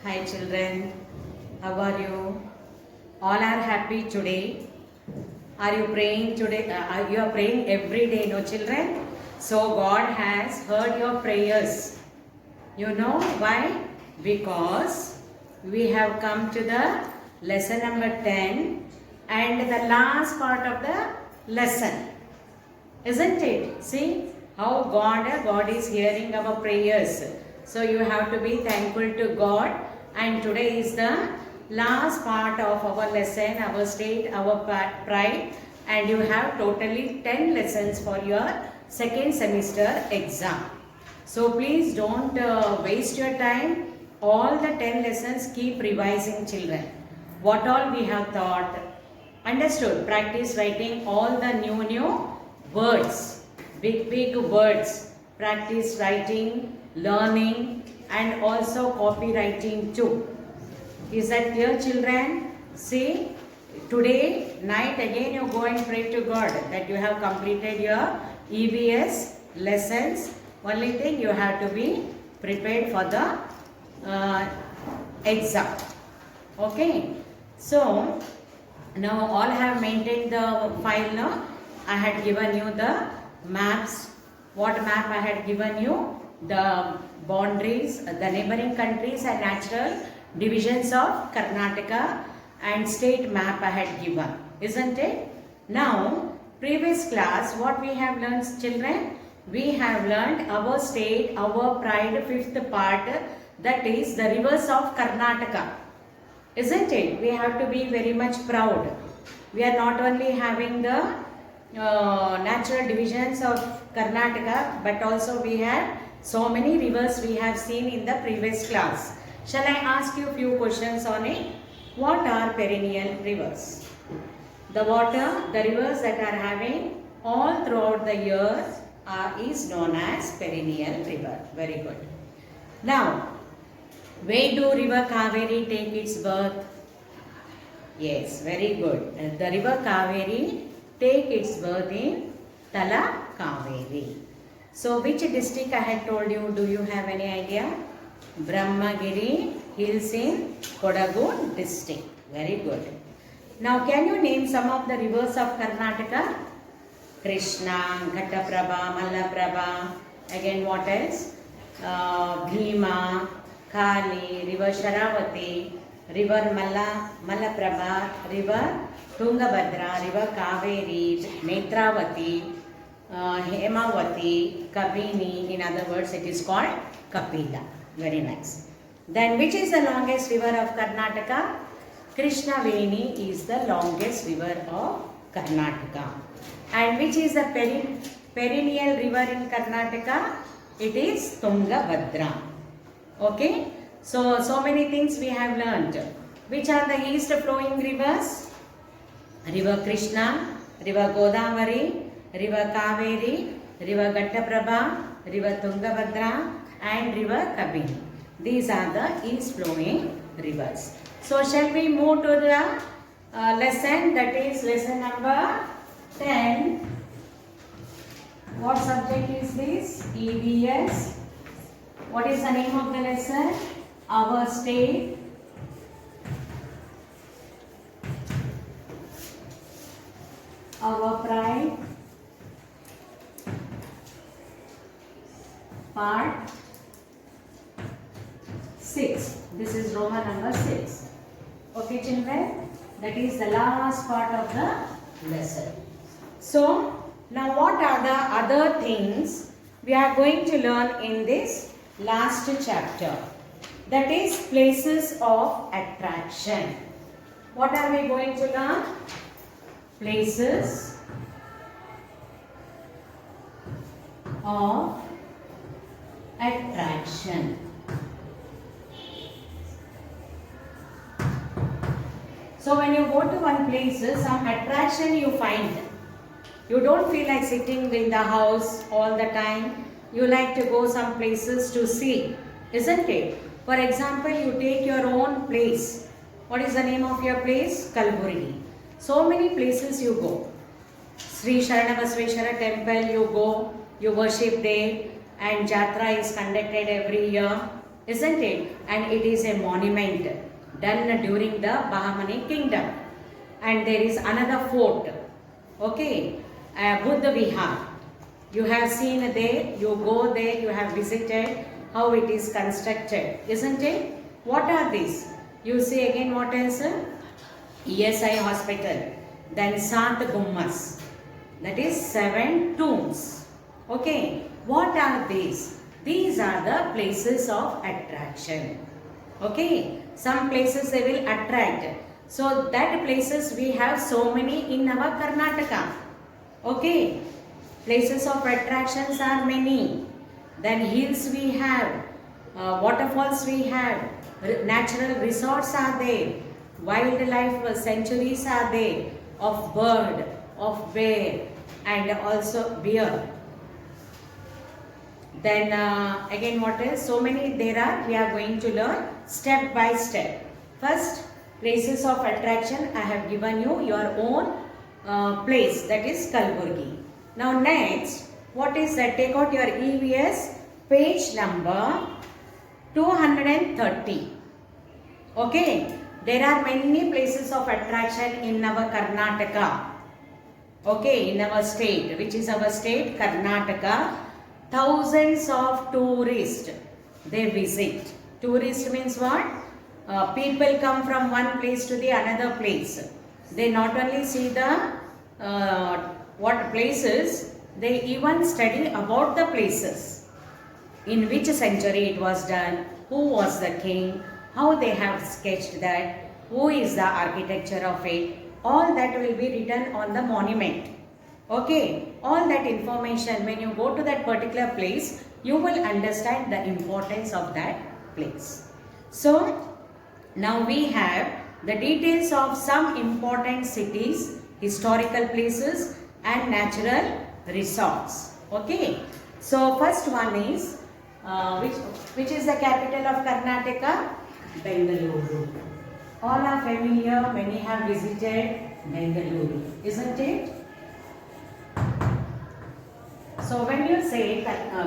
Hi children, how are you? All are happy today. Are you praying today? You are praying every day, no children? So God has heard your prayers. You know why? Because we have come to the lesson number 10 and the last part of the lesson. Isn't it? See how God is hearing our prayers. So you have to be thankful to God. And today is the last part of our lesson, our state, our pride. And you have totally 10 lessons for your second semester exam. So please don't waste your time. All the 10 lessons keep revising children. What all we have taught. Understood? Practice writing all the new words, big words. Practice writing, learning and also copywriting too. Is that clear children? See, today night again you go and pray to God that you have completed your EVS lessons. Only thing you have to be prepared for the exam. Okay. So, now all have maintained the file now. I had given you the maps. What map I had given you? The boundaries, the neighboring countries and natural divisions of Karnataka and state map I had given. Isn't it? Now, previous class, what we have learned children? We have learned our state, our pride, fifth part, that is the rivers of Karnataka. Isn't it? We have to be very much proud. We are not only having the natural divisions of Karnataka, but also we have so many rivers we have seen in the previous class. Shall I ask you a few questions on it? What are perennial rivers? The water, the rivers that are having all throughout the year is known as perennial river. Very good. Now, where do river Kaveri take its birth? Yes, very good. The river Kaveri take its birth in Tala Kaveri. So, which district I had told you? Do you have any idea? Brahmagiri hills in Kodagu district. Very good. Now, can you name some of the rivers of Karnataka? Krishna, Ghattaprabha, Malaprabha. Again, what else? Bhima, Kali, river Sharavati, river Malaprabha, river Tungabhadra, river Kaveri, Netravati, Hemavati, Kabini. In other words, it is called Kapila. Very nice. Then, which is the longest river of Karnataka? Krishnaveni is the longest river of Karnataka. And which is the perennial river in Karnataka? It is Tungabhadra. Okay. So many things we have learned. Which are the east flowing rivers? River Krishna, river Godavari, river Kaveri, river Ghattaprabha, river Tungabhadra and river Kabini. These are the east flowing rivers. So shall we move to the lesson, that is lesson number 10. What subject is this? EVS. What is the name of the lesson? Our state, our pride, part 6. This is Roman number 6. Okay children, that is the last part of the lesson. So, now what are the other things we are going to learn in this last chapter? That is places of attraction. What are we going to learn? Places of attraction. So when you go to one place, some attraction you find. You don't feel like sitting in the house all the time. You like to go some places to see, isn't it? For example, you take your own place. What is the name of your place? Kalburgi. So many places you go. Sri Sharanavasveshwara temple you go, you worship there and Jatra is conducted every year. isn't it? And it is a monument done during the Bahamani kingdom. And there is another fort, okay, Buddha Vihar. You have seen there, you go there, you have visited how it is constructed, isn't it? What are these? You see again what else? ESI hospital, then Sant Gummas, that is 7 tombs. Okay, what are these? These are the places of attraction. Okay, some places they will attract. So that places we have so many in our Karnataka. Okay, places of attractions are many. Then hills we have, waterfalls we have, natural resorts are there, wildlife sanctuaries are there, of bird, of bear, and also bear. Then again what else? So many there are, we are going to learn step by step. First, places of attraction, I have given you your own place, that is Kalburgi. Now next, what is that? Take out your EVS page number 230. Okay, there are many places of attraction in our Karnataka. Okay, in our state, which is our state, Karnataka. Thousands of tourists they visit. Tourist means what? People come from one place to the another place. They not only see the what places, they even study about the places. In which century it was done, who was the king, how they have sketched that, who is the architecture of it, all that will be written on the monument. Okay, all that information, when you go to that particular place, you will understand the importance of that place. So, now we have the details of some important cities, historical places and natural resorts. Okay, so first one is, which is the capital of Karnataka? Bengaluru. All are familiar, many have visited Bengaluru, isn't it? So when you say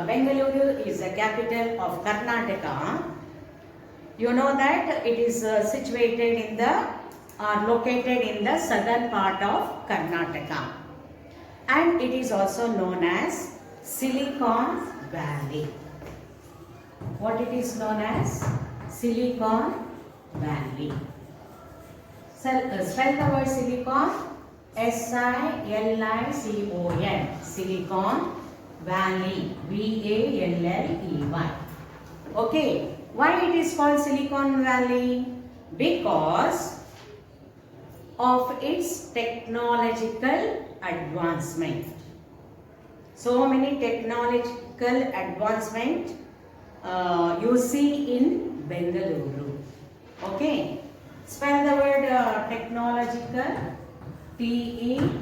Bengaluru is the capital of Karnataka, you know that it is situated in the located in the southern part of Karnataka, and it is also known as Silicon Valley. What it is known as? Silicon Valley. Spell the word silicon. S-I-L-I-C-O-N. Silicon Valley. V-A-L-L-E-Y. Okay. Why it is called Silicon Valley? Because of its technological advancement. So many technological advancement you see in Bengaluru. Okay. Spell the word technological. T-E-C-H-I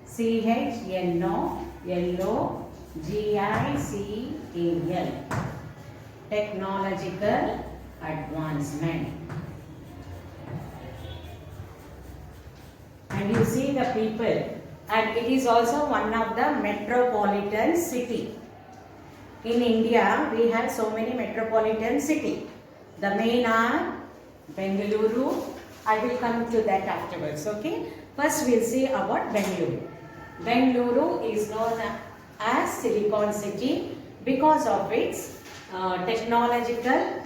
C-H-N-O-L-O G-I-C-A-L. Technological advancement. And you see the people, and it is also one of the metropolitan city. In India, we have so many metropolitan city. The main are Bengaluru. I will come to that afterwards. Okay. First, we'll see about Bengaluru. Bengaluru is known as Silicon City because of its technological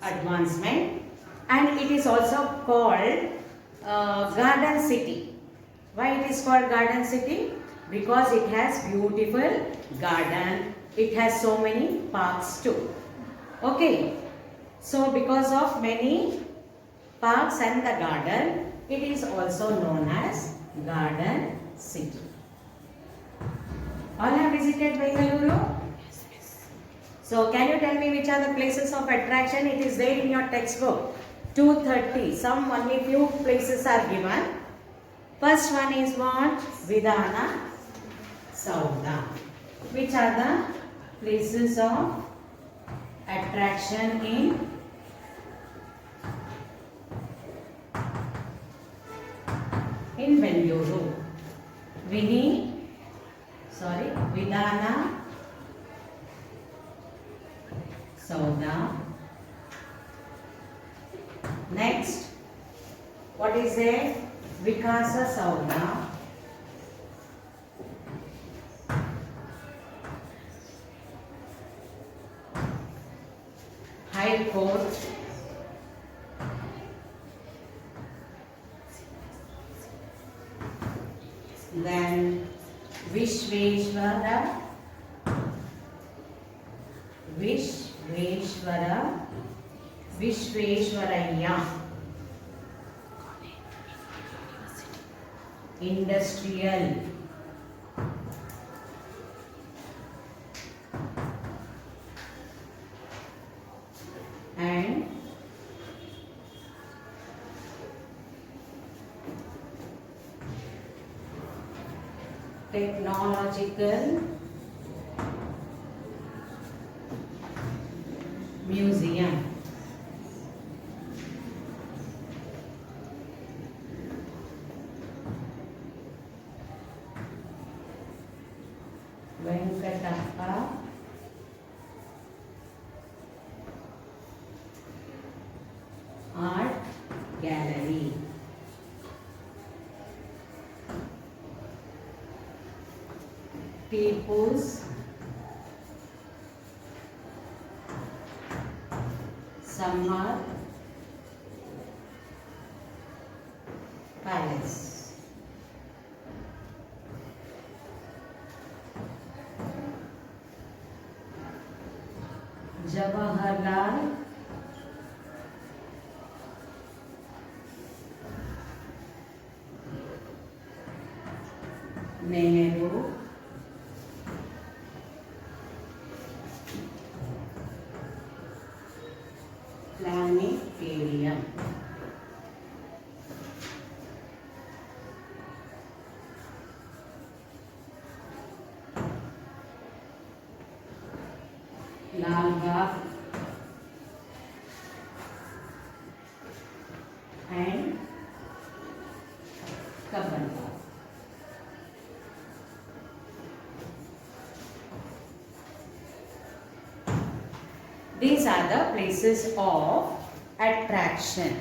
advancement, and it is also called Garden City. Why it is called Garden City? Because it has beautiful garden. It has so many parks too. Okay. So because of many parks and the garden, it is also known as Garden City. All have visited Bengaluru? Yes. So can you tell me which are the places of attraction? It is there in your textbook. 230. Some only few places are given. First one is what? Vidhana Saudha. Which are the places of attraction in Bengaluru? Vidhana Sauda. Next, what is there? Vikasa Sauda. High Court. Then Vishveshwara. Vishveshwaraya. Industrial. And technological museum. Venkatappa Art Gallery. Tipu's Summer Palace. Jawaharlal Nehru Planetarium. Lal Bagh and Kabban Bagh. These are the places of attraction.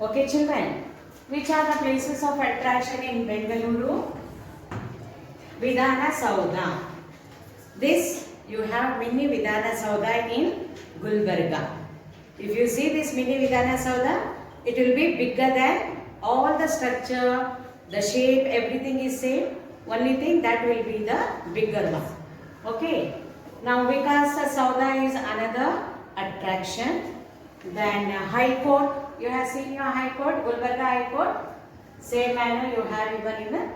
Okay, children. Which are the places of attraction in Bengaluru? Vidhana Sauda. This you have mini Vidhana Sauda in Gulbarga. If you see this mini Vidhana Sauda, it will be bigger than all the structure, the shape, everything is same. Only thing that will be the bigger one. Okay. Now Vikasa Sauda is another attraction. Then High Court, you have seen your High Court, Gulbarga High Court. Same manner you have even in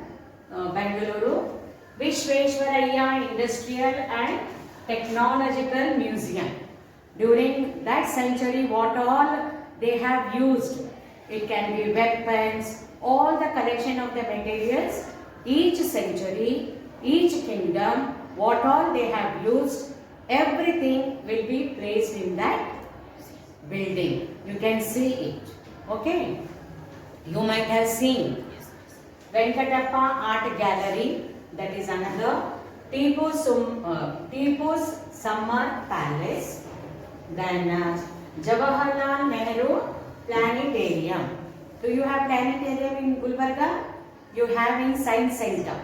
Bengaluru. Vishveshwaraya Industrial and Technological Museum. During that century, what all they have used, it can be weapons, all the collection of the materials, each century, each kingdom, what all they have used, everything will be placed in that building. You can see it. Okay. You might have seen Venkatappa Art Gallery, that is another. Tipu's Summer Palace. Then Jawaharlal Nehru Planetarium. Do you have planetarium in Gulbarga? You have in Science Center.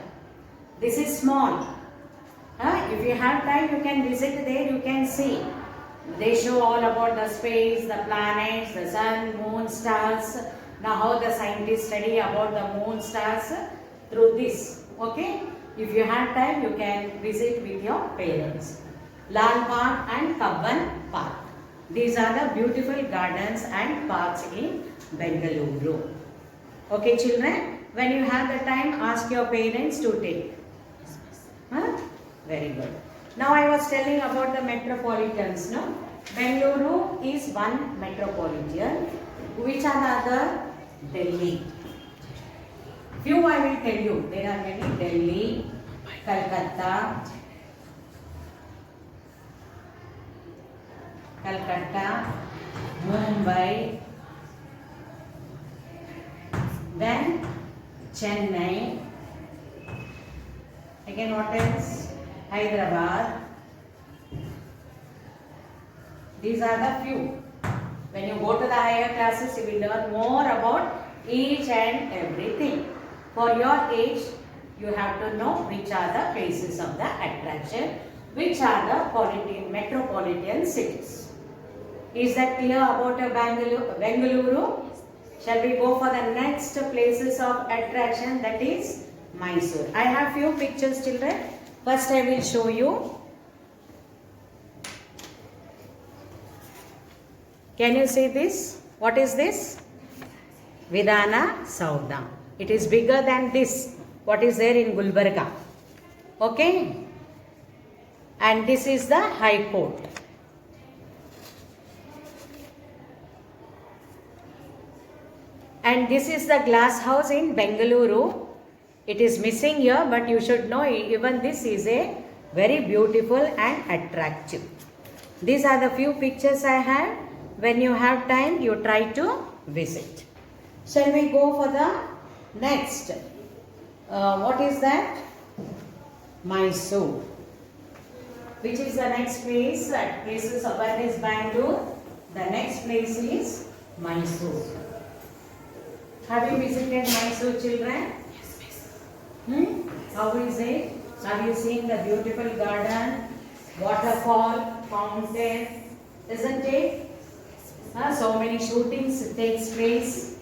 This is small. If you have time, you can visit there, you can see. They show all about the space, the planets, the sun, moon, stars. Now how the scientists study about the moon, stars through this. Okay? If you have time, you can visit with your parents. Lal Park and Kabban Park. These are the beautiful gardens and parks in Bengaluru. Okay, children? When you have the time, ask your parents to take. Very good. Now I was telling about the metropolitans. No? Bengaluru is one metropolitan. Which are the other? Delhi. Few I will tell you. There are many. Delhi, Calcutta, Mumbai, then Chennai. Again what else? Hyderabad, These are the few. When you go to the higher classes, you will learn more about each and everything. For your age, you have to know which are the places of the attraction, which are the metropolitan cities. Is that clear about Bengaluru? Shall we go for the next places of attraction, that is Mysore. I have few pictures, children. First I will show you. Can you see this? What is this? Vidhana Saudha. It is bigger than this. What is there in Gulbarga? Okay. And this is the High Court. And this is the glass house in Bengaluru. It is missing here, but you should know even this is a very beautiful and attractive. These are the few pictures I have. When you have time, you try to visit. Shall we go for the next? What is that? Mysore. Which is the next place? Places of one is Bangalore. The next place is Mysore. Have you visited Mysore, children? Yes, miss. How is it? Have you seen the beautiful garden, waterfall, fountain? Isn't it? So many shootings takes place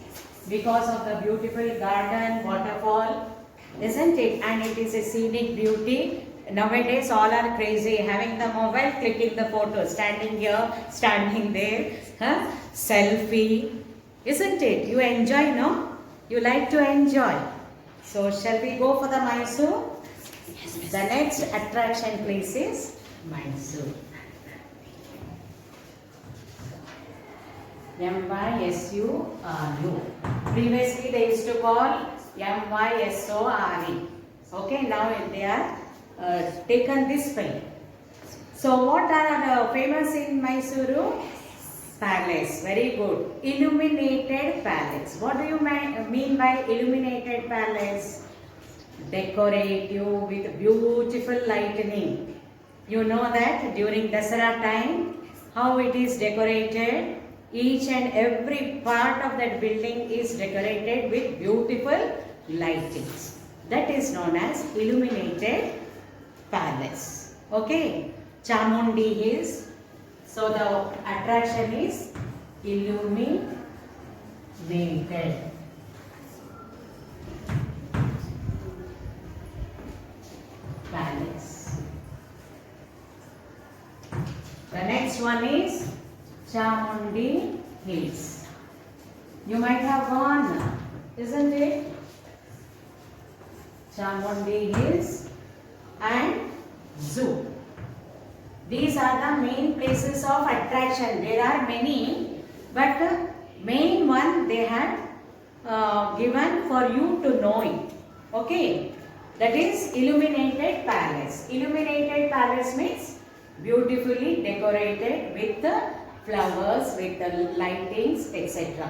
because of the beautiful garden, waterfall, isn't it? And it is a scenic beauty. Nowadays all are crazy, having the mobile, clicking the photo, standing here, standing there, selfie, isn't it? You enjoy, no? You like to enjoy. So shall we go for the Mysore? Yes, miss. The next attraction place is Mysore. M-Y-S-U-R-U. Previously they used to call M-Y-S-O-R-E. Okay, now they are taken this spelling. So what are famous in Mysuru? Palace. Very good. Illuminated palace. What do you mean by illuminated palace? Decorative with beautiful lightning. You know that during Dasara time, how it is decorated? Each and every part of that building is decorated with beautiful lightings. That is known as illuminated palace. Okay. Chamundi Hills. So the attraction is illuminated palace. The next one is Chamundi Hills. You might have gone, isn't it? Chamundi Hills and Zoo. These are the main places of attraction. There are many, but the main one they have given for you to know it. Okay, that is illuminated palace. Illuminated palace means beautifully decorated with the flowers, with the lightings, etc.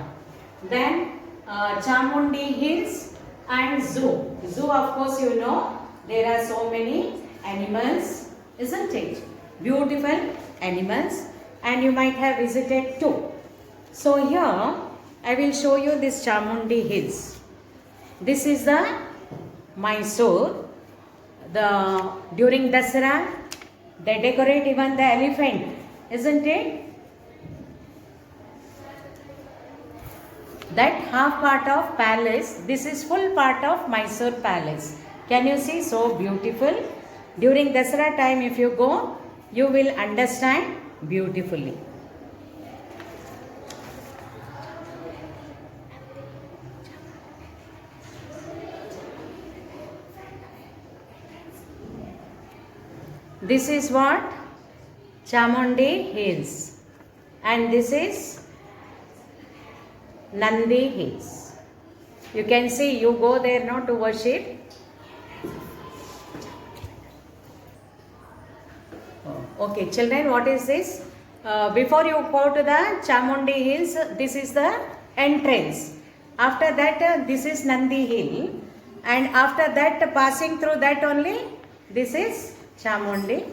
Then Chamundi Hills and Zoo. Zoo, of course, you know there are so many animals, isn't it? Beautiful animals, and you might have visited too. So here I will show you this Chamundi Hills. This is the Mysore. During Dasara they decorate even the elephant, isn't it? That half part of palace, this is full part of Mysore palace. Can you see? So beautiful. During Dasara time if you go, you will understand beautifully. This is what? Chamundi Hills. And this is Nandi Hills. You can see, you go there now to worship. Okay, children, what is this? Before you go to the Chamundi Hills, this is the entrance. After that, this is Nandi Hill. And after that, passing through that only, this is Chamundi.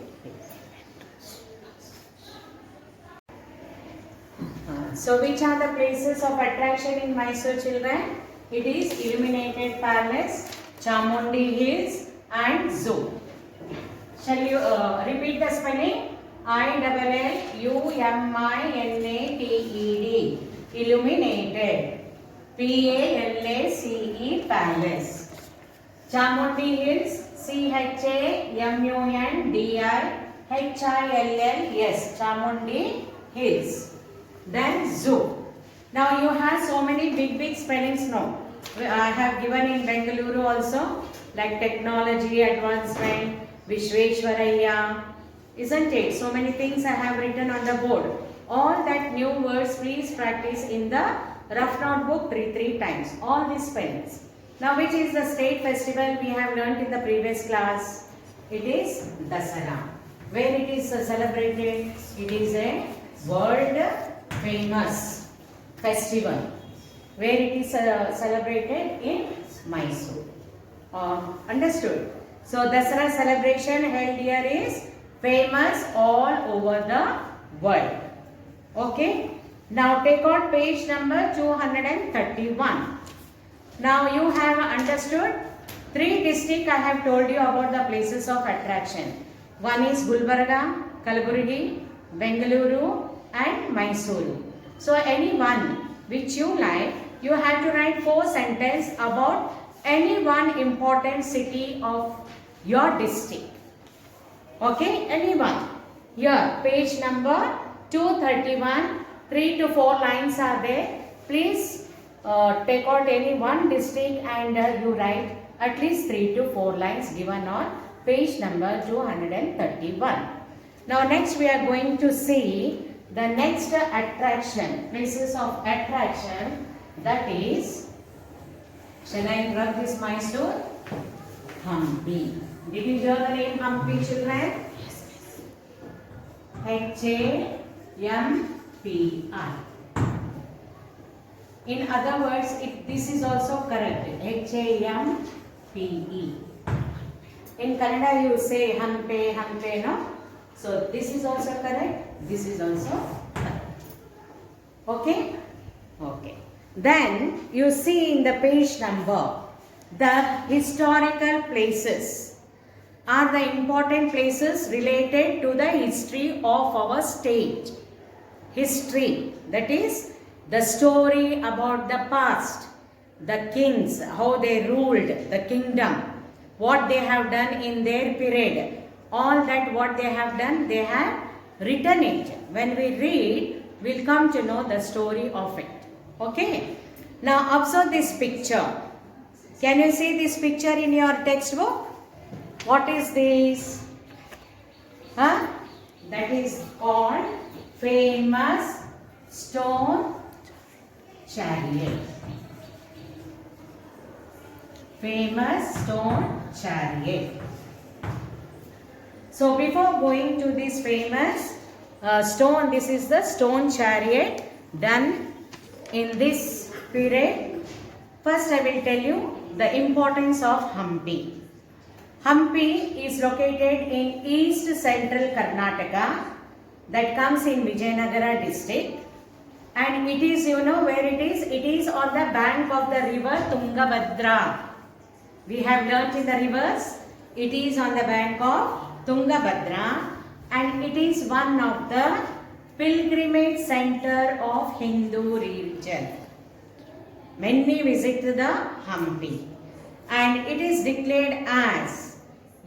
So which are the places of attraction in Mysore, children? It is Illuminated Palace, Chamundi Hills and Zoo. Shall you repeat the spelling? ILLUMINATED. Illuminated. PALACE Palace. Chamundi Hills. CHAMUNDIHILLS. Chamundi Hills. Then Zoo. Now you have so many big spellings now. I have given in Bengaluru also, like technology advancement, Vishveshwaraya, isn't it? So many things I have written on the board. All that new words please practice in the rough notebook 3 times. All these spellings. Now which is the state festival we have learnt in the previous class? It is Dasara. Where it is celebrated? It is a world famous festival. Where it is celebrated in Mysore. Understood? So Dasara celebration held here is famous all over the world. Okay. Now take out page number 231. Now you have understood 3 districts I have told you about the places of attraction. One is Gulbarga, Kalaburgi, Bengaluru and Mysuru. So any one which you like, you have to write 4 sentences about any one important city of your district. Okay, any one. Here, page number 231, 3 to 4 lines are there. Please take out any one district and you write at least 3 to 4 lines given on page number 231. Now next we are going to see the next attraction, places of attraction, that is, shall I rub this Mysore? Hampi. Did you hear the name Hampi, children? Hampi. In other words, this is also correct. Hampe. In Kannada you say Hampe, Hampe, no? So this is also correct. This is also correct. Okay? Okay. Then you see in the page number, the historical places are the important places related to the history of our state. History, that is the story about the past, the kings, how they ruled the kingdom, what they have done in their period. All that what they have done, they have written it. When we read, we'll come to know the story of it. Okay? Now observe this picture. Can you see this picture in your textbook? What is this? That is called famous stone chariot. Famous stone chariot. So before going to this famous stone, this is the stone chariot done in this period. First I will tell you the importance of Hampi. Hampi is located in east central Karnataka, that comes in Vijayanagara district, and it is, you know where it is? It is on the bank of the river Tungabhadra. We have learnt in the rivers, it is on the bank of Tungabhadra, and it is one of the pilgrimage center of Hindu religion. Many visit the Hampi, and it is declared as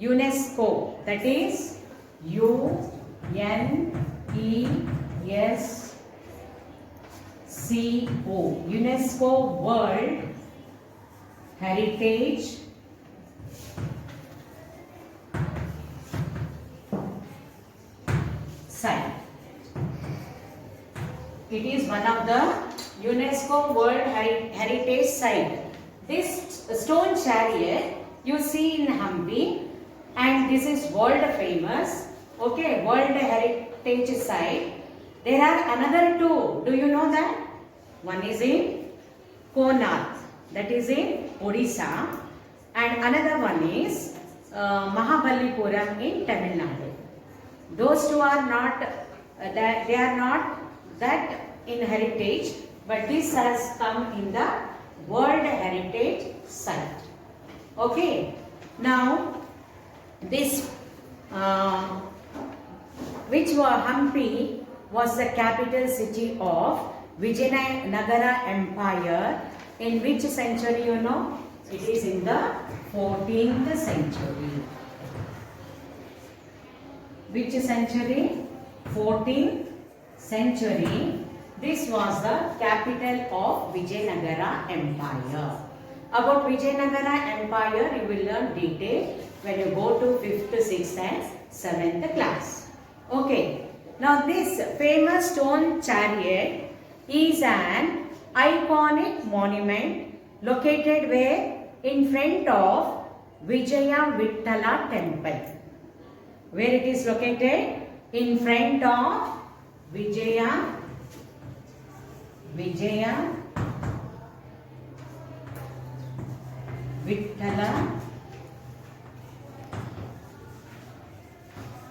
UNESCO, that is UNESCO, UNESCO World Heritage Site. It is one of the UNESCO World Heritage Site. This stone chariot you see in Hampi, and this is world famous. Okay, World Heritage Site. There are another 2. Do you know that? One is in Konark, that is in Odisha, and another one is Mahabalipuram in Tamil Nadu. Those 2 are not they are not that in heritage, but this has come in the World Heritage Site. Okay. Now, this Hampi was the capital city of Vijayanagara Empire. In which century you know? It is in the 14th century. Which century? 14th century. This was the capital of Vijayanagara Empire. About Vijayanagara Empire you will learn detail when you go to 5th, 6th and 7th class. Okay. Now this famous stone chariot is an iconic monument located where? In front of Vijaya Vittala temple. Where it is located? In front of Vijaya Vittala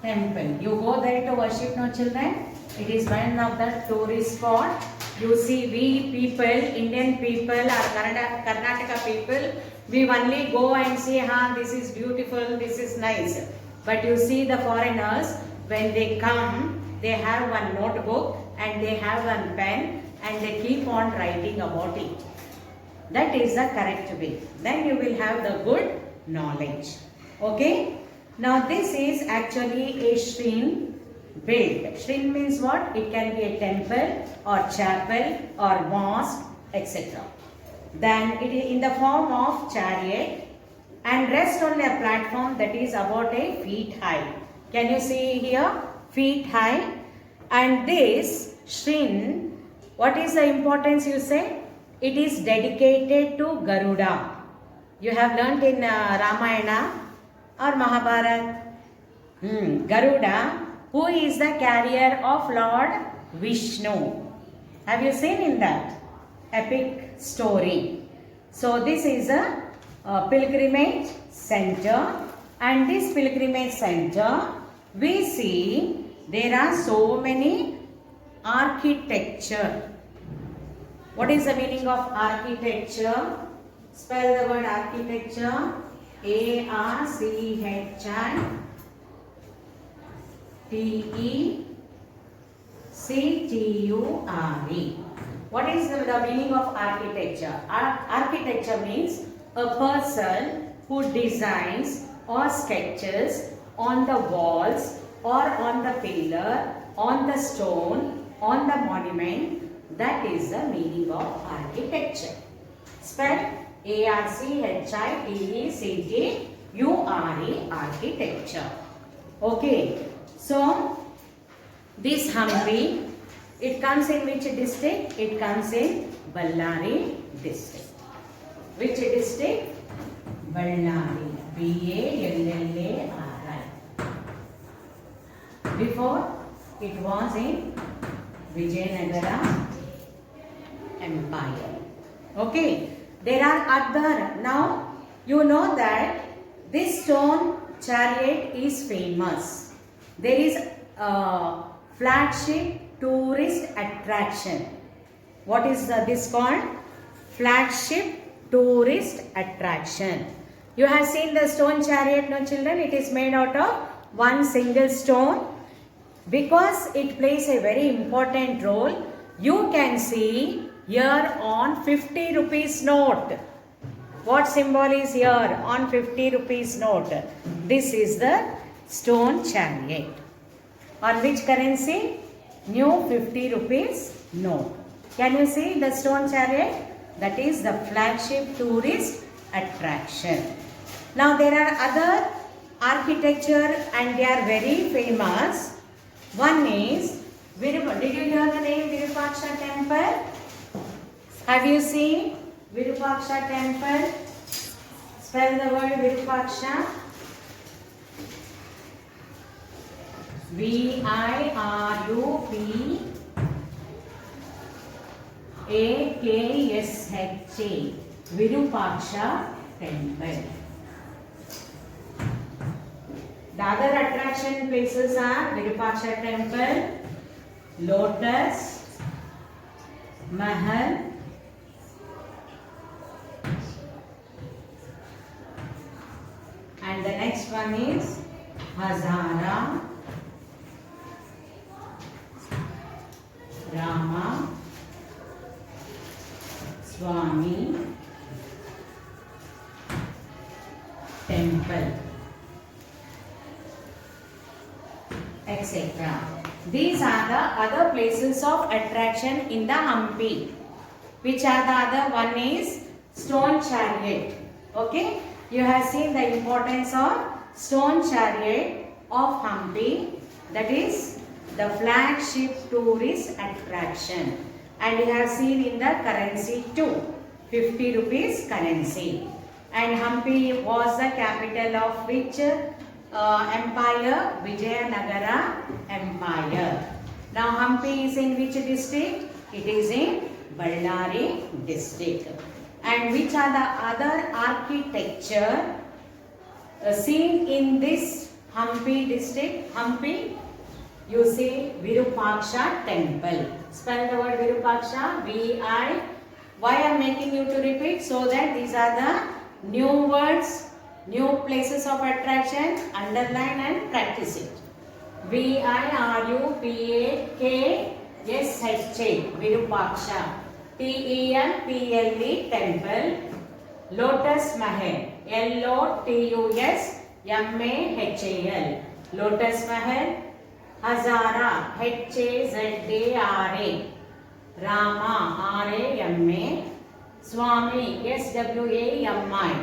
temple. You go there to worship, no children? It is one of the tourist spot. You see, we people, Indian people or Karnataka people, we only go and say, this is beautiful, this is nice. But you see the foreigners, when they come, they have one notebook and they have one pen and they keep on writing about it. That is the correct way. Then you will have the good knowledge. Okay? Now this is actually a shrine built. Shrine means what? It can be a temple or chapel or mosque, etc. Then it is in the form of chariot and rest on a platform that is about a feet high. Can you see here? Feet high. And this shrine, what is the importance you say? It is dedicated to Garuda. You have learnt in Ramayana or Mahabharata. Garuda, who is the carrier of Lord Vishnu. Have you seen in that epic story? So this is a pilgrimage center, and this pilgrimage center we see there are so many architecture. What is the meaning of architecture? Spell the word architecture. A-R-C-H-I-T-E-C-T-U-R-E. What is the meaning of architecture? Architecture means a person who designs or sketches on the walls or on the pillar, on the stone, on the monument. That is the meaning of architecture. Spell A-R-C-H-I-T-E-C-T-U-R-E, architecture. Okay. So, this Hampi, it comes in which district? It comes in Ballari district. Which district? Ballari. B-A-L-L-A-R-I. Before, it was in Vijayanagara Empire. Okay. There are other. Now, you know that this stone chariot is famous. There is a flagship tourist attraction. What is this called? Flagship tourist attraction. You have seen the stone chariot, no children? It is made out of one single stone. Because it plays a very important role, you can see here on 50 rupees note. What symbol is here on 50 rupees note? This is the stone chariot. On which currency? New 50 rupees note. Can you see the stone chariot? That is the flagship tourist attraction. Now there are other architecture and they are very famous. One is, did you hear the name Virupaksha temple? Have you seen Virupaksha temple? Spell the word Virupaksha. V-I-R-U-P-A-K-S-H-A. Virupaksha temple. The other attraction places are Virupaksha temple, lotus, Mahal, and the next one is Hazara Rama Swami Temple, etc. These are the other places of attraction in the Hampi. Which are the other? One is stone chariot. Okay, you have seen the importance of stone chariot of Hampi. That is the flagship tourist attraction, and you have seen in the currency too, 50 rupees currency. And Hampi was the capital of which empire? Vijayanagara Empire. Now Hampi is in which district? It is in Ballari district. And which are the other architecture seen in this Hampi district? Hampi, you see Virupaksha temple. Spell the word Virupaksha. V-I. Why I am making you to repeat? So that these are the new words, new places of attraction. Underline and practice it. Virupakha. Virupaksha. Temple. Temple. Lotus Mahal. Lotusmahal. Lotus Mahal. Hazara. Hazara. Rama. Rama. Swami. Swami.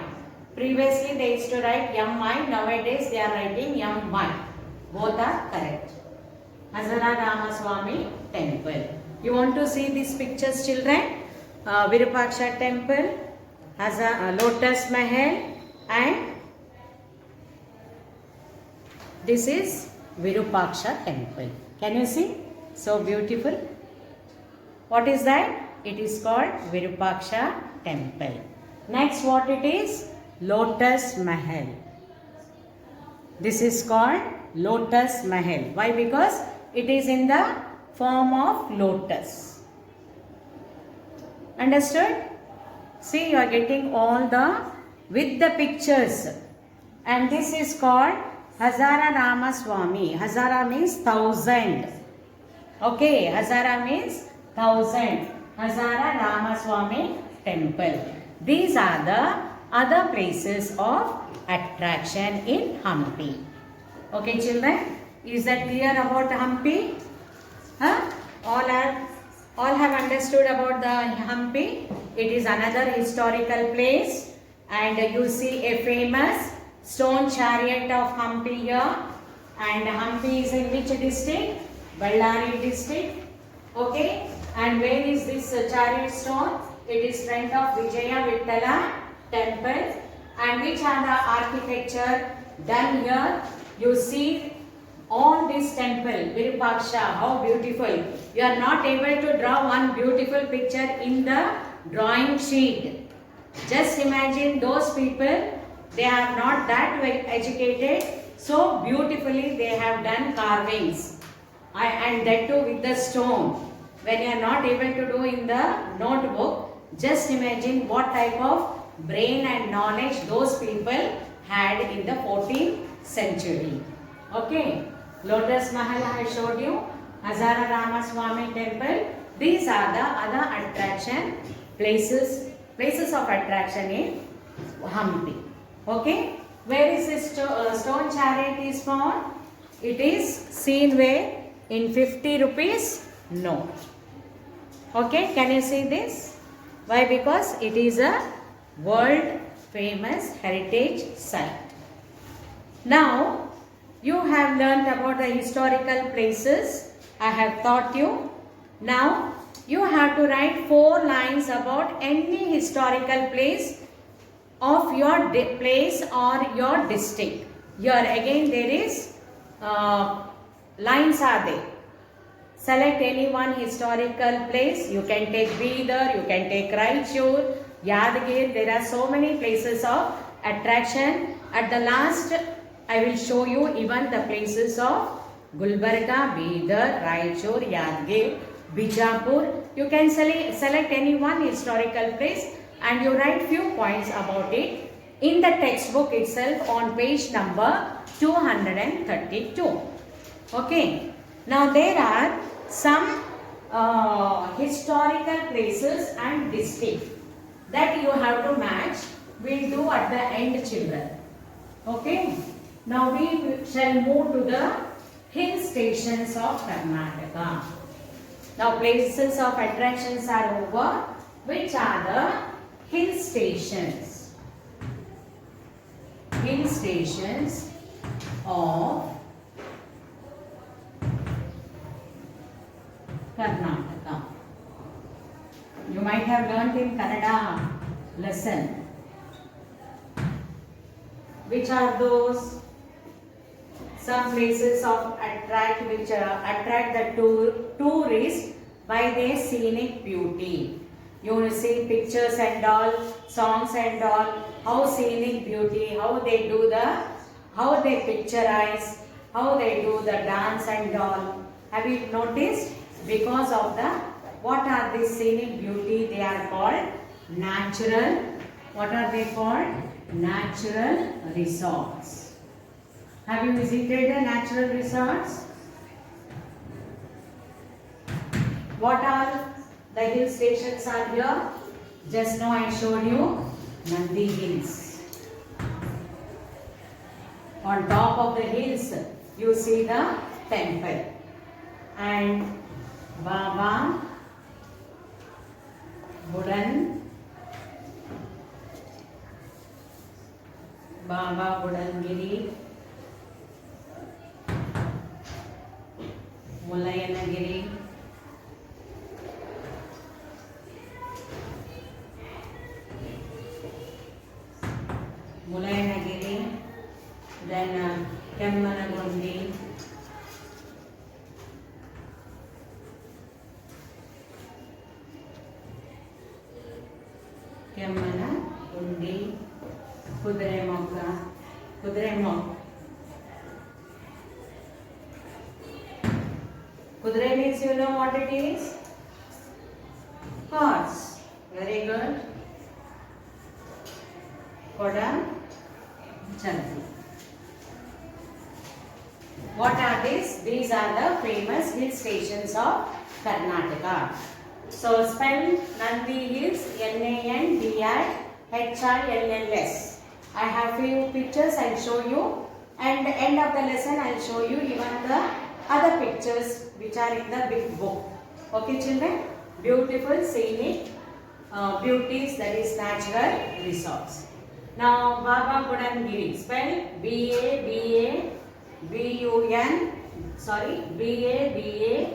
Previously they used to write Mi. Nowadays they are writing Mi. Both are correct. Hazara Rama Swami Temple. You want to see these pictures, children? Virupaksha Temple, Lotus Mahal, and this is Virupaksha Temple. Can you see? So beautiful. What is that? It is called Virupaksha Temple. Next, what it is? Lotus Mahal. This is called Lotus Mahal. Why? Because it is in the form of lotus. Understood? See, you are getting all the with the pictures. And this is called Hazara Rama Swami. Hazara means 1000. Okay, Hazara means 1000. Hazara Rama Swami Temple. These are the other places of attraction in Hampi. Okay, children, is that clear about Hampi? Huh? All have understood about the Hampi. It is another historical place, and you see a famous stone chariot of Hampi here. And Hampi is in which district? Ballari district. Okay, and where is this chariot stone? It is front of Vijaya Vittala temple. And which are the architecture done here? You see all this temple, Virupaksha, how beautiful. You are not able to draw one beautiful picture in the drawing sheet. Just imagine those people, they are not that well educated, so beautifully they have done carvings. And that too with the stone. When you are not able to do in the notebook, just imagine what type of brain and knowledge those people had in the 14th century. Okay, Lotus Mahal I showed you, Hazara Rama Swami Temple. These are the other attraction places of attraction in Hampi. Okay, where is this stone chariot is found? It is seen where? In 50 rupees note. Okay, can you see this? Why? Because it is a world famous heritage site. Now, you have learnt about the historical places. I have taught you. Now, you have to write 4 lines about any historical place of your place or your district. Here again there is lines are there. Select any one historical place. You can take Bidar, you can take Raichur, Yadgir. There are so many places of attraction. At the last, I will show you even the places of Gulbarga, Bidar, Raichur, Yadgir. Bijapur. You can select any one historical place and you write few points about it in the textbook itself on page number 232. Okay. Now there are some historical places and districts that you have to match. We'll do at the end, children. Okay. Now we shall move to the hill stations of Karnataka. Now places of attractions are over. Which are the hill stations? Hill stations of Karnataka. You might have learnt in Kannada lesson. Which are those? Some places of which attract the tourists by their scenic beauty. You will see pictures and all, songs and all, how scenic beauty, how they picturize, how they do the dance and all. Have you noticed? Because of what are these scenic beauty? They are called natural. What are they called? Natural resorts. Have you visited the natural resorts? What are the hill stations are here? Just now I showed you Nandi Hills. On top of the hills you see the temple. And Baba Budangiri, Mulayanagiri, then Kemmanagundi, Kudrai means you know what it is? Horse. Very good. Koda Chanti. What are these? These are the famous hill stations of Karnataka. So spell Nandi Hills, Nandihills. I have few pictures I will show you, and the end of the lesson I will show you even the other pictures which are in the big book. Okay children? Beautiful scenic beauties, that is natural resorts. Now Baba Budangiri, spell B-A-B-A-B-U-N, B-A-B-A-B-U-D-A-N-G-I-R-I.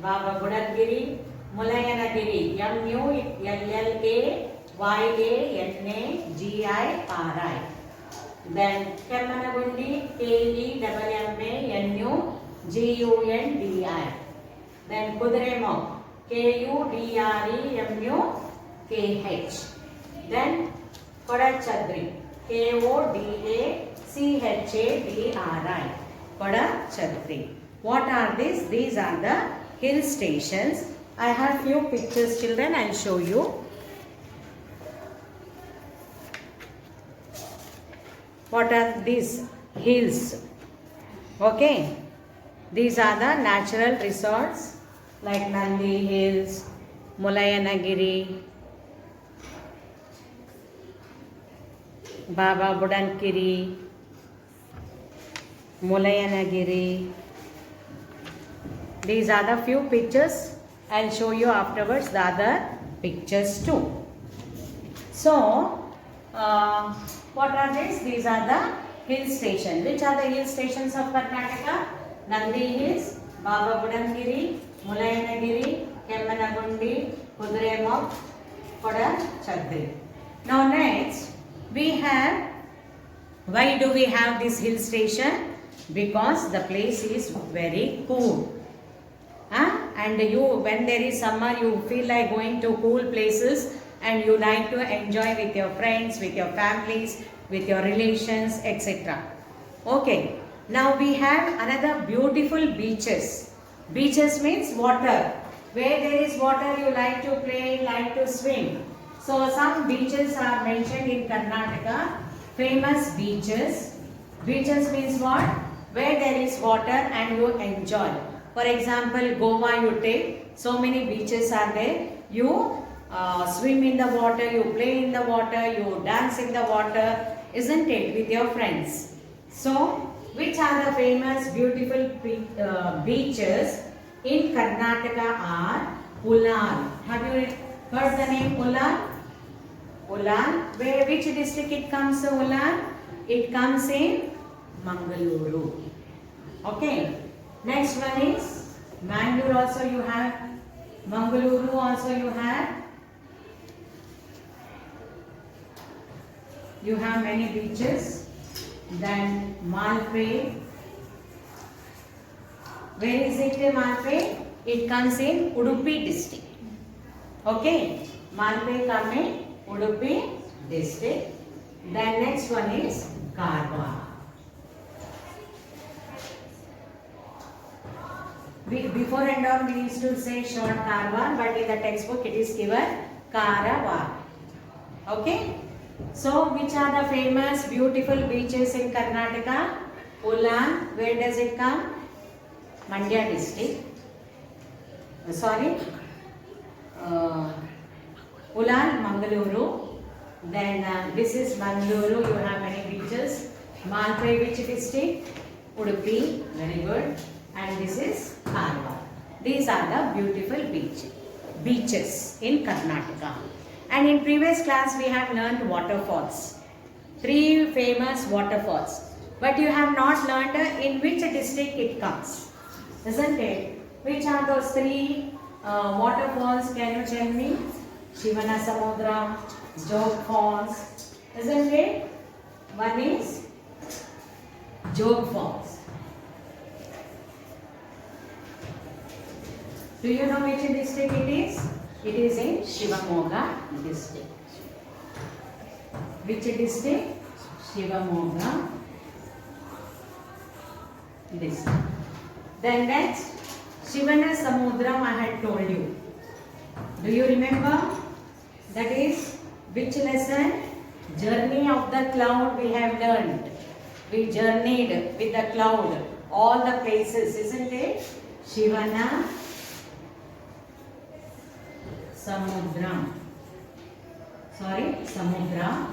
Baba Budangiri. Mulayanagiri, Mulayanagiri. Then Kemmanagundi, Kemmanugundi. Then Kudremukh, Kudremukh. Then Kodachadri, Kodachadri. Kodachadri. What are these? These are the hill stations. I have few pictures children, I will show you. What are these hills? Okay. These are the natural resorts like Nandi Hills, Mulayanagiri, Baba Budangiri, Mulayanagiri. These are the few pictures. I will show you afterwards the other pictures too. So, what are these? These are the hill stations. Which are the hill stations of Karnataka? Nandi Hills, Baba Budangiri, Mulayanagiri, Kemmanagundi, Kudremukh, Kodachadri. Now next, we have, why do we have this hill station? Because the place is very cool. And when there is summer, you feel like going to cool places and you like to enjoy with your friends, with your families, with your relations, etc. Okay. Now we have another beautiful beaches. Beaches means water. Where there is water, you like to play, like to swim. So some beaches are mentioned in Karnataka. Famous beaches. Beaches means what? Where there is water and you enjoy. For example, Goa you take. So many beaches are there. You swim in the water, you play in the water, you dance in the water, isn't it, with your friends. So, which are the famous beautiful beaches in Karnataka are Ullal. Have you heard the name Ullal? Ullal. Which district it comes, Ullal? It comes in Mangaluru. Okay. Next one is Mangalore also you have. Mangaluru also you have. You have many beaches. Then Malpe. Where is it, Malpe? It comes in Udupi district. Okay. Malpe comes in Udupi district. Then next one is Karwar. Before and on we used to say short Karwar, but in the textbook it is given Karawar. Okay. So, which are the famous beautiful beaches in Karnataka? Ullal, where does it come? Mandya district. Ullal, Mangaluru. Then this is Mangaluru, you have many beaches. Malpe, which district? Udupi, very good. And this is Karwar. These are the beautiful beaches in Karnataka. And in previous class we have learned waterfalls. 3 famous waterfalls. But you have not learned in which district it comes. Isn't it? Which are those 3 waterfalls? Can you tell me? Shivana Samudra, Jog Falls. Isn't it? One is Jog Falls. Do you know which district it is? It is in Shivamogga district. Which district? Shivamogga district. Then next, Shivana Samudram I had told you. Do you remember? That is which lesson? Journey of the cloud we have learned. We journeyed with the cloud all the places, isn't it? Shivana Samudra. Samudra.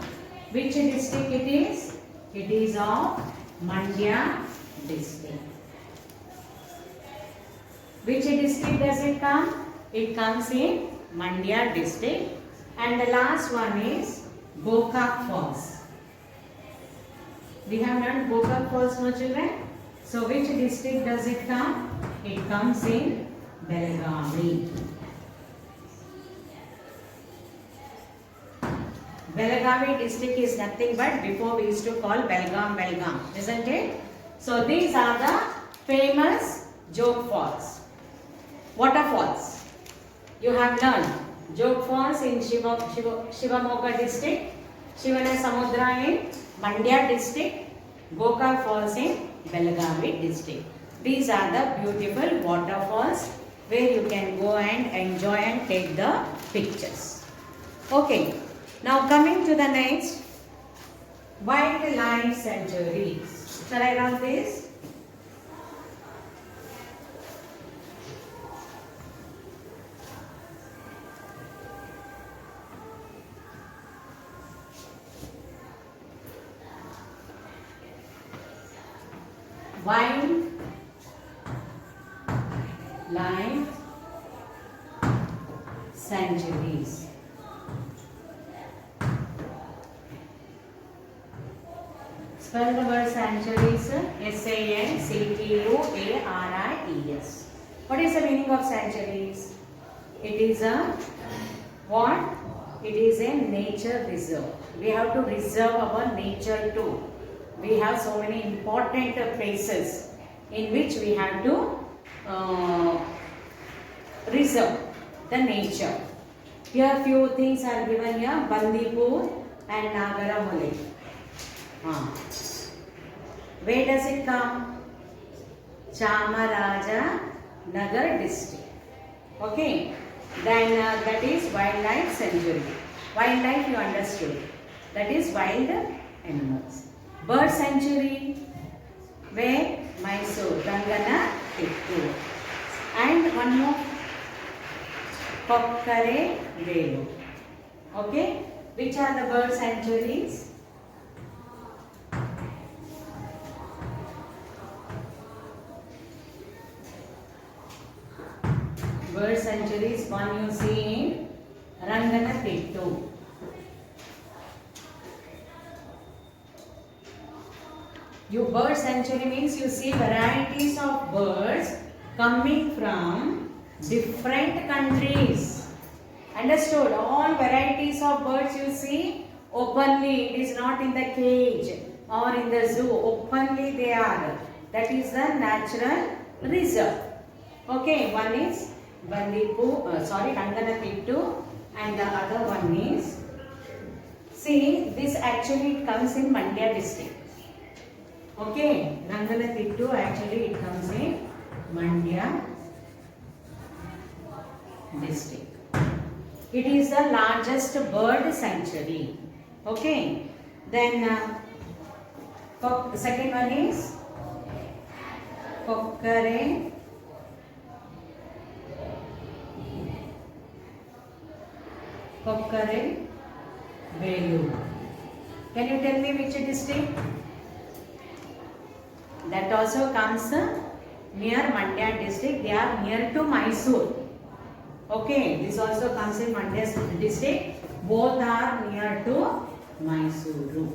Which district it is? It is of Mandya district. Which district does it come? It comes in Mandya district. And the last one is Gokak Falls. We have learned Gokak Falls, no children? So which district does it come? It comes in Belagavi. Belagavi district is nothing but before we used to call Belgaum, isn't it? So these are the famous Jog Falls. Waterfalls. You have learned Jog Falls in Shivamogga district, Shivana Samudra in Mandya district, Gokak Falls in Belagavi district. These are the beautiful waterfalls where you can go and enjoy and take the pictures. Okay. Now coming to the next, wildlife sanctuaries. Shall I run this? Wildlife sanctuaries. Spell the word sanctuaries. S-A-N-C-T-U-A-R-I-E-S. What is the meaning of sanctuaries? It is a what? It is a nature reserve. We have to reserve our nature too. We have so many important places in which we have to reserve the nature. Here few things are given here. Bandipur and Nagaramule. Where does it come? Chamaraja Nagar district. Okay. Then that is wildlife sanctuary. Wildlife you understood. That is wild animals. Bird sanctuary. Where? Mysore. Rangana Kittu. And one more. Kokkare Velu. Okay. Which are the bird sanctuaries? Bird sanctuaries, one you see in Ranganatittu. Your bird sanctuary means you see varieties of birds coming from different countries. Understood? All varieties of birds you see openly. It is not in the cage or in the zoo. Openly they are. That is the natural reserve. Okay, one is Ranganatittu, and the other one is, see, this actually comes in Mandya district. Okay, Ranganatittu actually it comes in Mandya district. It is the largest bird sanctuary. Okay, then second one is Kokkare Velu. Can you tell me which district? That also comes near Mandya district. They are near to Mysore. Okay, this also comes in Mandya district. Both are near to Mysore.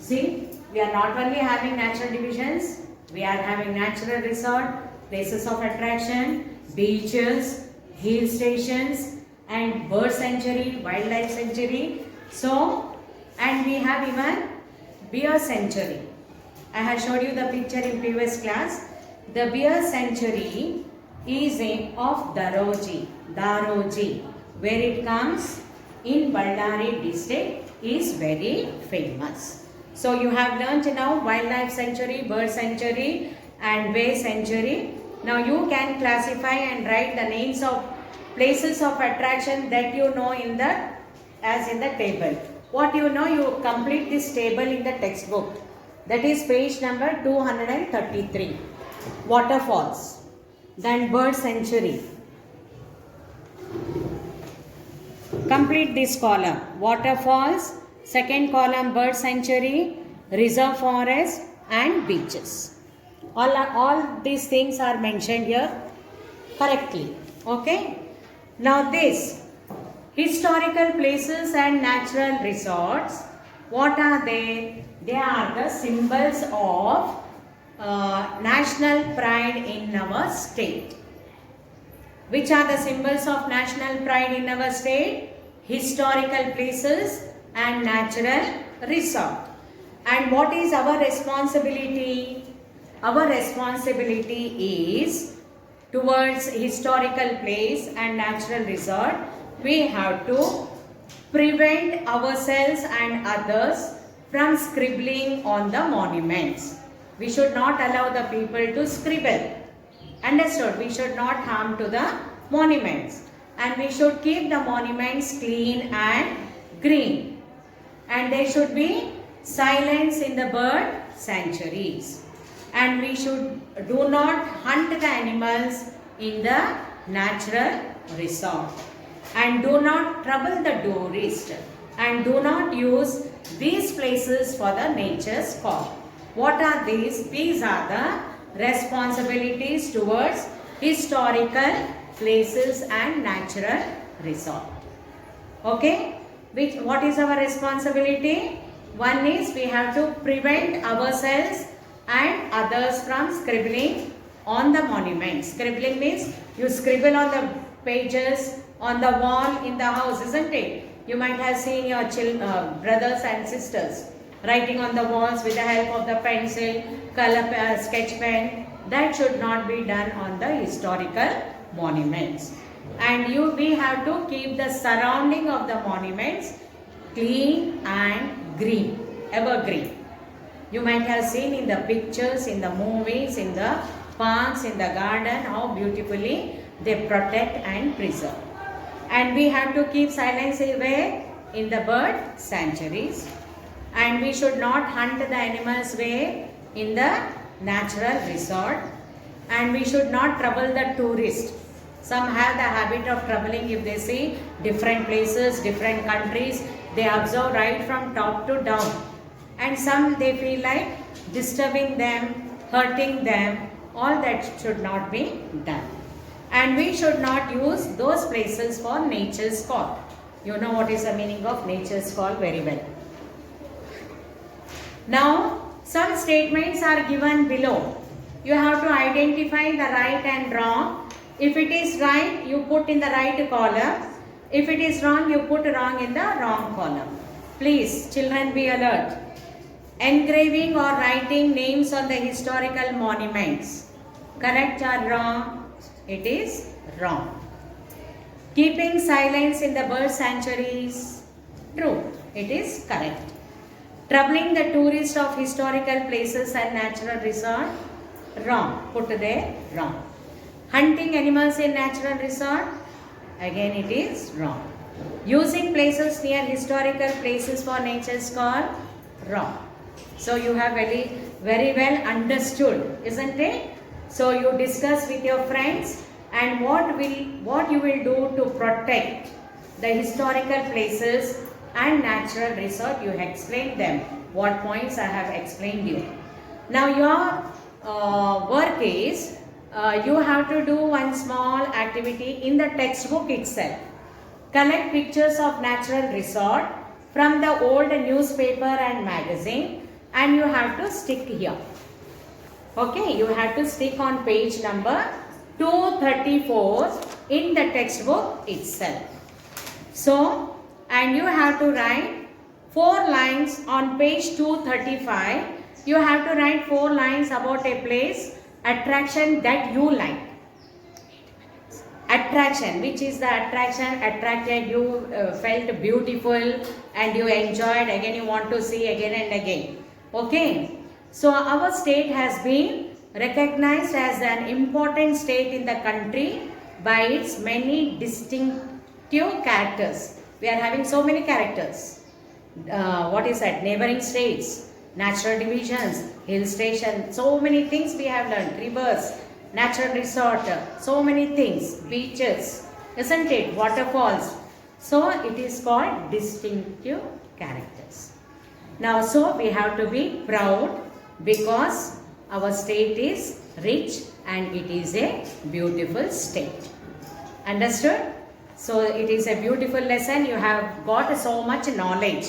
See, we are not only having natural divisions, we are having natural resort, places of attraction, beaches, hill stations, and bird sanctuary, wildlife sanctuary. So, and we have even bear sanctuary. I have showed you the picture in previous class. The bear sanctuary is of Daroji, where it comes in Ballari district, is very famous. So you have learnt now wildlife sanctuary, bird sanctuary and bear sanctuary. Now you can classify and write the names of places of attraction that you know in the as in the table. What you know, you complete this table in the textbook. That is page number 233. Waterfalls. Then bird sanctuary. Complete this column. Waterfalls. Second column bird sanctuary, reserve forest and beaches. All these things are mentioned here correctly. Okay. Now this historical places and natural resorts, what are they? They are the symbols of national pride in our state. Which are the symbols of national pride in our state? Historical places and natural resort. And what is our responsibility? Our responsibility is towards historical place and natural resort. We have to prevent ourselves and others from scribbling on the monuments. We should not allow the people to scribble. Understood? We should not harm to the monuments. And we should keep the monuments clean and green. And there should be silence in the bird sanctuaries. And we should do not hunt the animals in the natural resort. And do not trouble the tourist. And do not use these places for the nature's call. What are these? These are the responsibilities towards historical places and natural resort. Okay? What is our responsibility? One is we have to prevent ourselves and others from scribbling on the monuments. Scribbling means you scribble on the pages, on the wall in the house, isn't it? You might have seen your brothers and sisters writing on the walls with the help of the pencil, color sketch pen. That should not be done on the historical monuments. And we have to keep the surrounding of the monuments clean and green, evergreen. You might have seen in the pictures, in the movies, in the parks, in the garden, how beautifully they protect and preserve. And we have to keep silence where? In the bird sanctuaries. And we should not hunt the animals where? In the natural resort. And we should not trouble the tourist. Some have the habit of troubling if they see different places, different countries. They observe right from top to down. And some they feel like disturbing them, hurting them. All that should not be done. And we should not use those places for nature's call. You know what is the meaning of nature's call very well. Now, some statements are given below. You have to identify the right and wrong. If it is right, you put in the right column. If it is wrong, you put wrong in the wrong column. Please, children, be alert. Engraving or writing names on the historical monuments. Correct or wrong? It is wrong. Keeping silence in the bird sanctuaries. True. It is correct. Troubling the tourists of historical places and natural resort. Wrong. Put there. Wrong. Hunting animals in natural resort. Again it is wrong. Using places near historical places for nature's call. Wrong. So you have very well understood, isn't it? So you discuss with your friends and what you will do to protect the historical places and natural resort. You explain them. What points I have explained you. Now your work is you have to do one small activity in the textbook itself. Collect pictures of natural resort from the old newspaper and magazine and you have to stick here. Okay, you have to stick on page number 234 in the textbook itself. So, and you have to write 4 lines on page 235. You have to write 4 lines about a place, attraction that you like. Attraction, which is the attraction attracted you, felt beautiful and you enjoyed, again you want to see again and again. Okay, so our state has been recognized as an important state in the country by its many distinctive characters. We are having so many characters. What is that? Neighboring states, natural divisions, hill station, so many things we have learned. Rivers, natural resort, so many things, beaches, isn't it? Waterfalls. So it is called distinctive characters. Now, so we have to be proud because our state is rich and it is a beautiful state. Understood? So it is a beautiful lesson. You have got so much knowledge,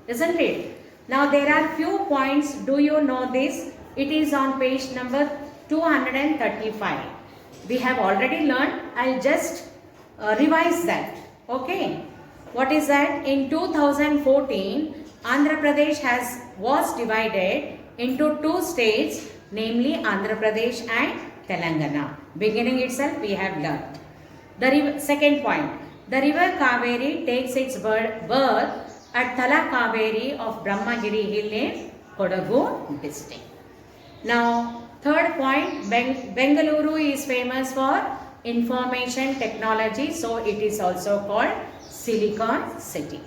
isn't it? Now there are few points. Do you know this? It is on page number 235. We have already learned. I'll just revise that. Okay. What is that? In 2014, Andhra Pradesh was divided into 2 states, namely Andhra Pradesh and Telangana. Beginning itself we have learned. The second point, the river Kaveri takes its birth at Thala Kaveri of Brahmagiri Hill in Kodagu district. Now, third point, Bengaluru is famous for information technology, so it is also called Silicon City.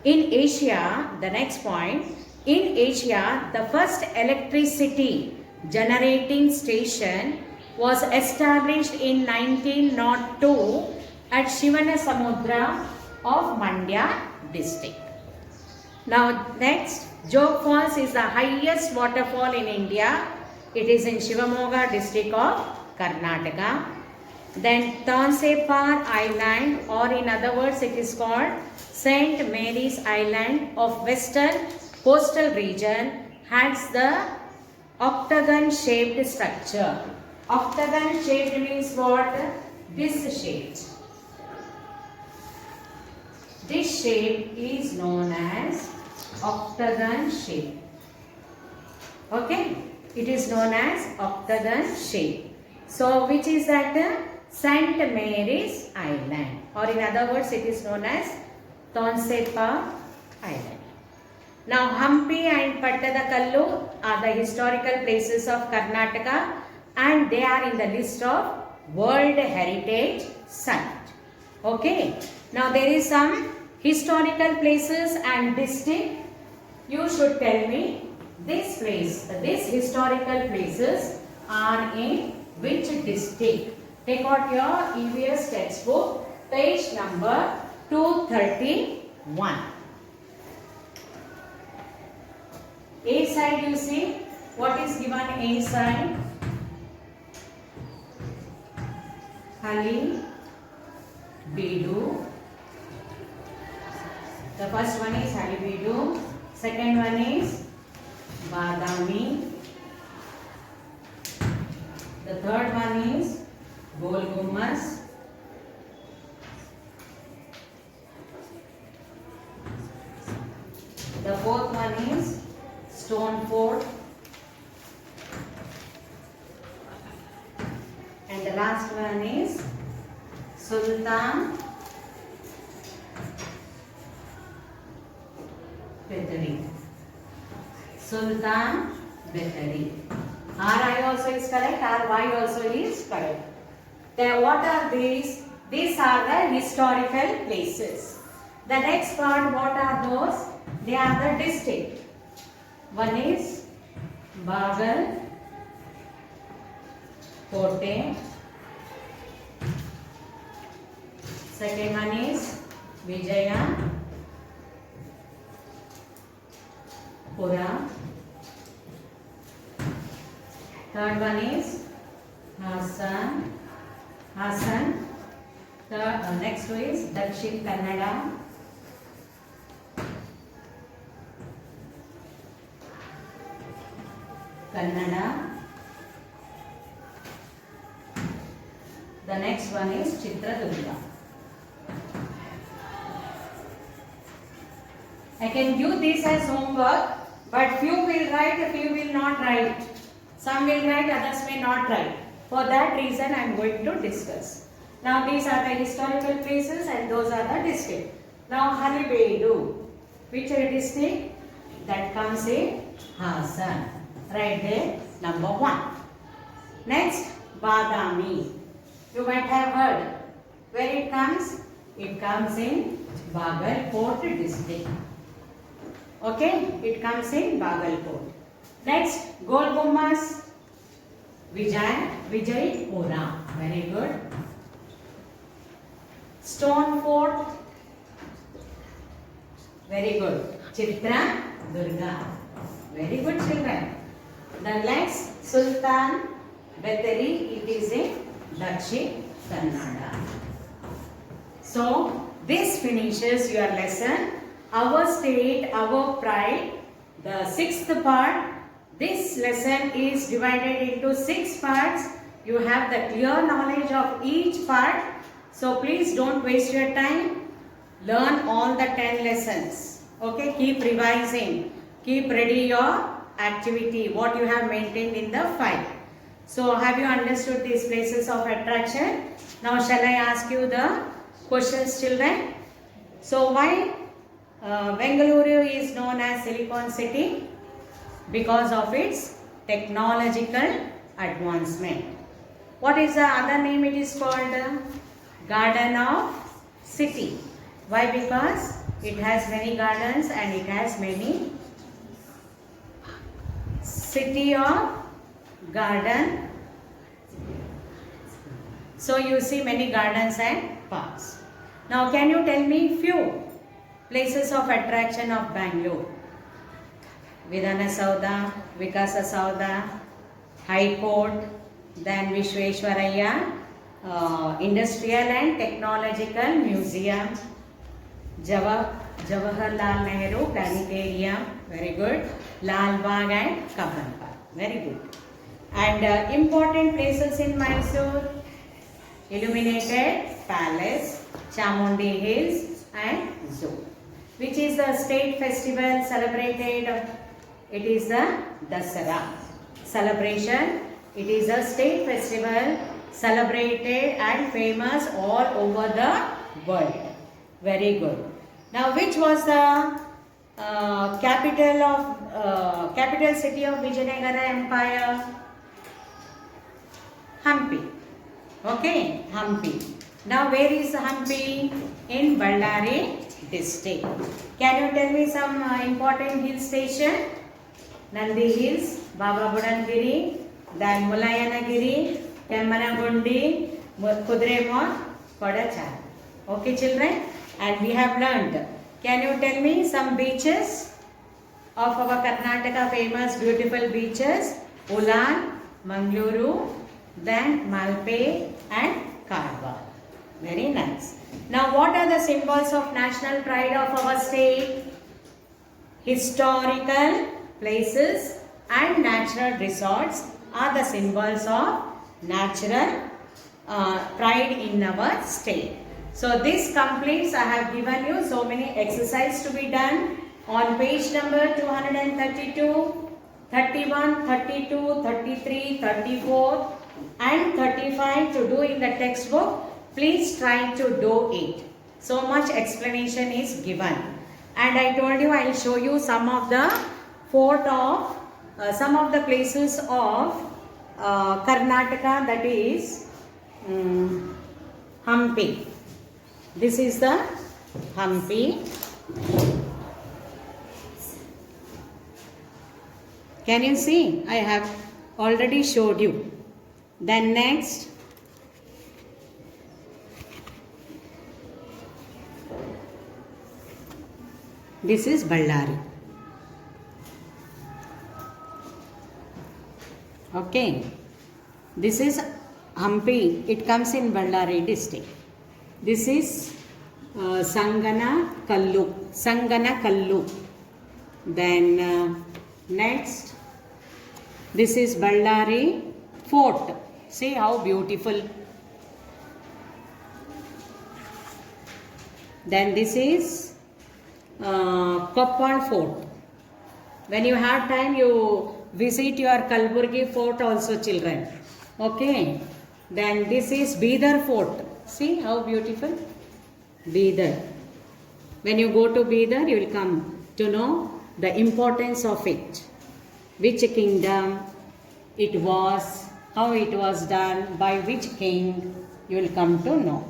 In Asia, the next point, in Asia, the first electricity generating station was established in 1902 at Shivanasamudra of Mandya district. Now next, Jog Falls is the highest waterfall in India. It is in Shivamoga district of Karnataka. Then Tonsepar Island, or in other words it is called St. Mary's Island of Western Coastal Region, has the octagon shaped structure. Octagon shaped means what? This shape. This shape is known as octagon shape. Okay, it is known as octagon shape. So which is that? St. Mary's Island, or in other words it is known as Tonsepar Island. Now Hampi and Pattadakallu are the historical places of Karnataka and they are in the list of World Heritage Site. Okay. Now there is some historical places and district. You should tell me this place, these historical places are in which district? Take out your EVS textbook, page number 231. A side you see, what is given A side? Hali, Bidu. The first one is Halibidu, second one is Badami, the third one is Gol Gumbaz, the fourth one is Stone Fort, and the last one is Sultan Bathery. Sultan Bathery. RI also is correct, RY also is correct. Then what are these? These are the historical places. The next part, what are those? They are the district. One is Bagal, Kote. Second one is Vijaya, Pura. Third one is Hassan. Next one is Dakshin Kannada. The next one is Chitradurga. I can give this as homework, but few will write, few will not write. Some will write, others may not write. For that reason, I am going to discuss. Now, these are the historical places and those are the districts. Now, Halibedu, which district? That comes in Hassan. Right there, number 1. Next, Badami. You might have heard. Where it comes? It comes in Bagalkot district. Okay, it comes in Bagalkot. Next, Gol Gumbaz, Vijaypura. Very good. Stone Fort. Very good. Chitradurga. Very good, children. The next, Sultan Bathery. It is in Dakshin Kannada. So, this finishes your lesson. Our state, our pride. The 6th part. This lesson is divided into 6 parts. You have the clear knowledge of each part. So please don't waste your time. Learn all the 10 lessons. Okay, keep revising. Keep ready your activity, what you have maintained in the file. So have you understood these places of attraction? Now shall I ask you the questions, children? So why Bengaluru is known as Silicon City? Because of its technological advancement. What is the other name it is called? Garden of City. Why? Because it has many gardens and it has many city of garden. So you see many gardens and parks. Now can you tell me few places of attraction of Bangalore? Vidhana Sauda, Vikasa Sauda, High Court, then Vishweshwaraya, Industrial and Technological Museum, Jawaharlal Nehru Planetarium, very good, Lal Bagh and Kabban Park, very good. And important places in Mysore, Illuminated Palace, Chamundi Hills and Zoo. Which is the state festival celebrated? It is the Dasara celebration. It is a state festival celebrated and famous all over the world. Very good. Now which was the capital city of Vijayanagara Empire? Hampi. Okay, Hampi. Now where is Hampi? In Ballari district. Can you tell me some important hill station? Nandi Hills, Baba Budangiri, then Mulayanagiri, Kemmanagundi, Kudremon, Kodachar. Okay children? And we have learned. Can you tell me some beaches of our Karnataka, famous beautiful beaches? Ulan, Mangaluru, then Malpe and Karwar. Very nice. Now what are the symbols of national pride of our state? Historical places and natural resorts are the symbols of natural pride in our state. So this completes, I have given you so many exercises to be done on page number 232, 31, 32, 33, 34 and 35 to do in the textbook. Please try to do it. So much explanation is given. And I told you I will show you some of the some of the places of Karnataka, that is Hampi. This is the Hampi. Can you see? I have already showed you. Then next, this is Ballari. Okay. This is Hampi. It comes in Ballari district. This is Sangana Kallu. Then next, this is Ballari Fort. See how beautiful. Then this is Koppal Fort. When you have time, you visit your Kalburgi Fort also, children. Okay. Then this is Bidar Fort. See how beautiful. Bidar. When you go to Bidar, you will come to know the importance of it. Which kingdom it was, how it was done, by which king, you will come to know.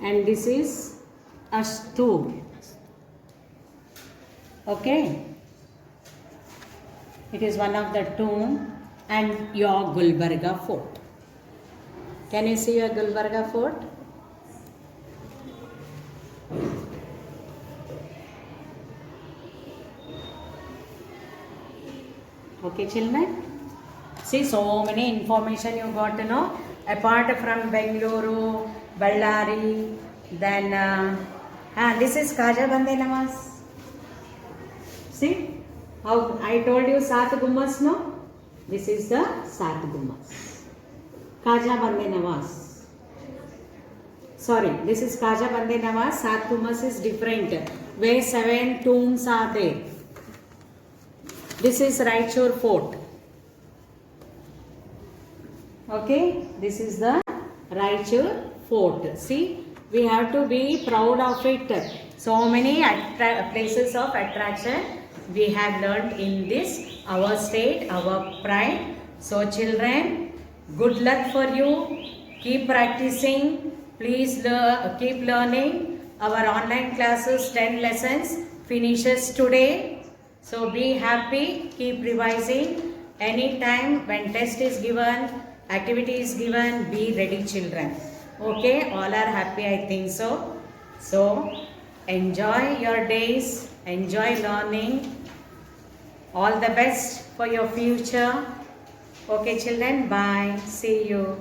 And this is Astur. Okay. It is one of the tomb. And your Gulbarga Fort. Can you see your Gulbarga Fort? Okay children. See, so many information you got to know. Apart from Bengaluru, Ballari, then this is Khaja Bande Nawaz. See how I told you Sat Gummas, no? This is the Sat Gummas. Khaja Bande Nawaz. Sorry, this is Khaja Bande Nawaz. Sat Gummas is different. Where 7 tombs are there. This is Raichur Fort. Okay, this is the Raichur Fort. See, we have to be proud of it. So many places of attraction we have learned in this, our state, our pride. So children, good luck for you. Keep practicing. Please keep learning. Our online classes, 10 lessons finishes today. So be happy. Keep revising. Anytime when test is given, activity is given, be ready children. Okay, all are happy, I think so. So enjoy your days. Enjoy learning. All the best for your future. Okay children, bye. See you.